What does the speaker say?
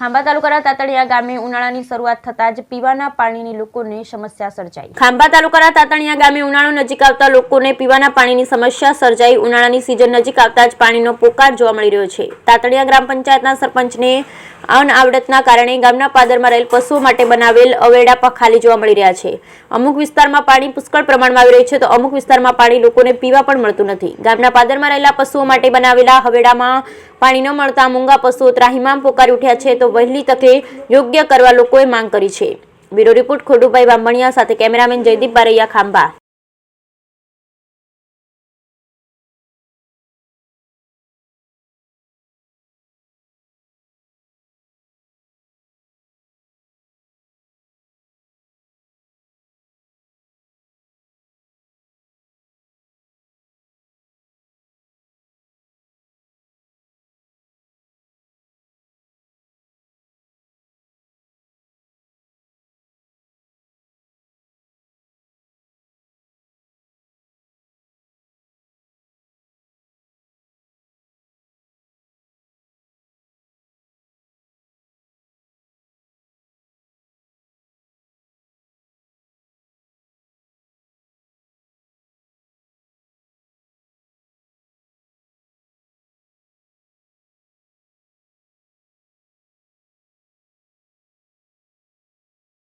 ખાંભા તાલુકાના તાતણિયા ગામે ઉનાળાની શરૂઆત થતાં જ પીવાના પાણીની લોકોને સમસ્યા સર્જાઈ। ખાંભા તાલુકાના તાતણિયા ગામે ઉનાળો નજીક આવતા લોકોને પીવાના પાણીની સમસ્યા સર્જાઈ। ઉનાળાની સિઝન નજીક આવતા જ પાણીનો પોકાર જોવા મળી રહ્યો છે। તાતણિયા ગ્રામ પંચાયતના સરપંચને અનઆવડતના કારણે ગામના પાદરમાં રહેલ પશુઓ માટે બનાવેલ અવેડા ખાલી જોવા મળી રહ્યા છે। અમુક વિસ્તારમાં પાણી પુષ્કળ પ્રમાણમાં આવી રહ્યું છે તો અમુક વિસ્તારમાં પાણી લોકોને પીવા પણ મળતું નથી। ગામના પાદરમાં રહેલા પશુઓ માટે બનાવેલા હવેડામાં પાણી ન મળતા મૂંગા પશુઓ ત્રાહિમામ પોકારી ઉઠ્યા છે તો વહેલી તકે યોગ્ય કરવા લોકોએ માંગ કરી છે। બ્યુરો રિપોર્ટ ખોડુભાઈ બામણિયા સાથે કેમેરામેન જયદીપ બારૈયા, ખાંભા।